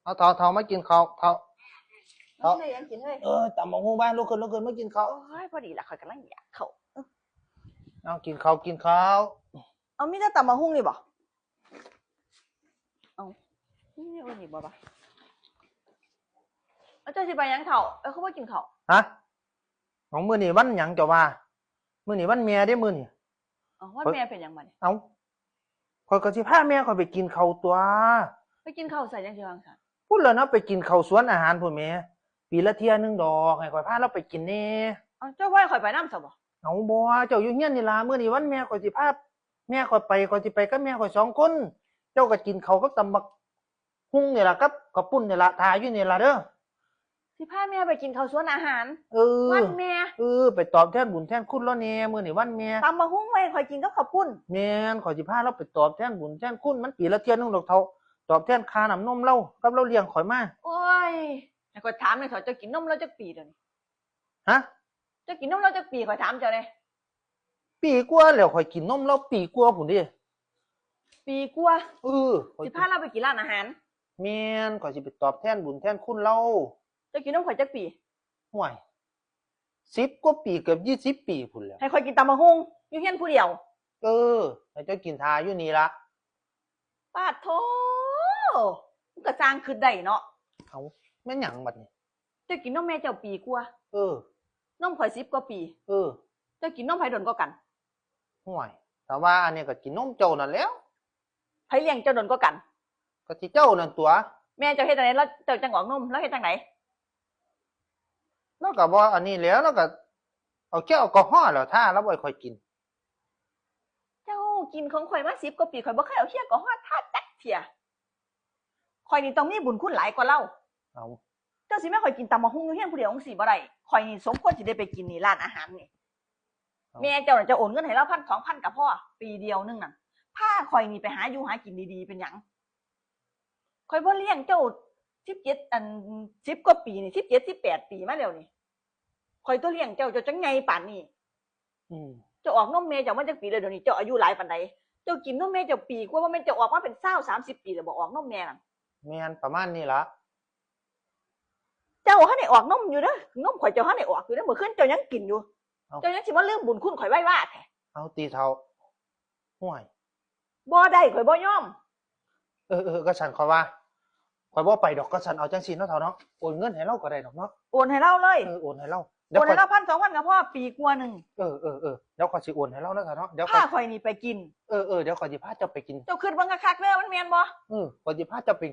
เอาเท่ามากินข้าวเท่าไม่ยังกินเฮ้ยตำบักหุ่งบ้านลุกขึ้นมากินข้าวโอ้ยพอดีละข่อยกำลังอยากเข้าเอากินข้าวเอามีแต่ตำมะฮุ่งนี่บ่เอานี่วันนี้บ่ปะเอาเจ้าสิไปยังเขาเขาบ่กินเขาฮะของมื้อนี้วันหยังเจ้าว่ามื้อนี้วันแม่เด้มื้อนี้วันแม่เป็นยังไงเอาข่อยก็สิพาแม่ข่อยไปกินข้าวตัวไปกินข้าวใส่ยังสิวางซั่นพูดแล้วเนาะไปกินข้าวสวนอาหารพุ่นแม่ปีละเที่ยนึงดอกให้ข่อยพาเราไปกินแน่เจ้าว่าข่อยไปนำซะบ่เอาบ่เจ้าอยู่เฮียนนี่ล่ะมื้อนี้วันแม่ข่อยสิพาแม่ข่อยสิไปกับแม่ข่อย2คนเจ้าก็กินข้าวกับตำบักหุ่งนี่ล่ะกับข้าวปุ้นนี่ล่ะทาอยู่นี่ล่ะเด้อสิพาแม่ไปกินข้าวสวนอาหารวันแม่ไปตอบแทนบุญแทนคุณแล้วแน่มื้อนี้วันแม่ตำบักหุ่งไว้ข่อยกินกับข้าวปุ้นแม่นข่อยสิพาเราไปตอบแทนบุญแทนคุณมันปีละเที่ยนึงดอกเท่าตอบแทนค่าน้ำนมเรากับเราเลี้ยงข่อยมาโอ้ยให้ข่อยถามหน่อยเถอะเจ้ากินนมเราจักปีเดี๋ยวนี้ฮะเจ้ากินนมเราจักปีข่อยถามเจ้าเลยปีกว่าแล้วข่อยกินนมเราปีกว่าพุ่นดิปีกว่าสิพาเราไปกินร้านอาหารแม่นข่อยสิไปตอบแทนบุญแทนคุณเราเจ้ากินนมข่อยจักปีห่วย10กว่าปีเกือบ20ปีพุ่นแล้วให้ข่อยกินตำบักหุ่งอยู่เฮียนผู้เดียวให้เจ้ากินทาอยู่นี่ล่ะปาดโถมันก็สร้างขึ้นได้เนาะเอาแม่นหยังบัดนี้เจ้ากินนมแม่เจ้าปีกว่านมข่อย10กว่าปีเจ้ากินนมไผดนกว่ากันห่วยแต่ว่าอันนี้ก็กินนมเจ้านั่นแล้วไผเลี้ยงเจ้าดนกว่ากันก็สิเจ้านั่นตัวแม่เจ้าเฮ็ดจังได๋แล้วเจ้าจังออกนมแล้วเฮ็ดจังได๋แล้วก็บ่อันนี้แล้วก็เอาแก้วแอลกอฮอล์แล้วทาแล้วบ่ให้ข่อยกินเจ้ากินของข่อยมา10กว่าปีข่อยบ่เคยเอาเคี้ยแอลกอฮอล์ทาจักเที่ยข่อยนี่ต้องมีบุญคุณหลายกว่าเราเอาเจ้าสิแม่ข่อยกินตำบักหุ่งอยู่เฮียนผู้เดียวจังซี่บ่ได้ข่อยนี่สมควรสิได้ไปกินนี่ร้านอาหารนี่แม่เจ้าน่ะจะโอนเงินให้เรา 1,000 2,000ก็พอปีเดียวนึงน่ะพาข่อยนี่ไปหาอยู่หากินดีๆเป็นหยังข่อยบ่เลี้ยงเจ้า1710กว่าปีนี่17 18ปีมาแล้วนี่ข่อยตัวเลี้ยงเจ้าจังไงป่านนี้เจ้าออกนมแม่เจ้ามาจักปีแล้วเดี๋ยวนี้เจ้าอายุหลายปานใดเจ้ากินนมแม่เจ้าปีกว่าบ่แม่นเจ้าออกมาเป็น20 30ปีแล้วบ่ออกนมแม่นั่นแม่นประมาณนี้ล่ะเจ้าหันได้ออกนมอยู่เด้อนมข่อยเจ้าหันได้ออกอยู่เด้อมื้อคืนเจ้ายังกินอยู่เจ้ายังสิมาลืมบุญคุณข่อยไว้ว่าแท้เอาตีเท่าห่วยบ่ได้ข่อยบ่ยอมก็ฉันข่อยว่าข่อยบ่ไปดอกก็ฉันเอาจังซี่เนาะเท่าเนาะโอนเงินให้เราก็ได้ดอกเนาะโอนให้เราเลยโอนให้เราโอนให้เรา 1,000 2,000ก็พอปีกว่านึงเดี๋ยวข่อยสิโอนให้เราเนาะเท่าเนาะเดี๋ยวพาข่อยนี่ไปกินเดี๋ยวข่อยสิพาเจ้าไปกินเจ้าคิดเบิ่งคักๆเด้อมันแม่นบ่ข่อยสิพาเจ้าไป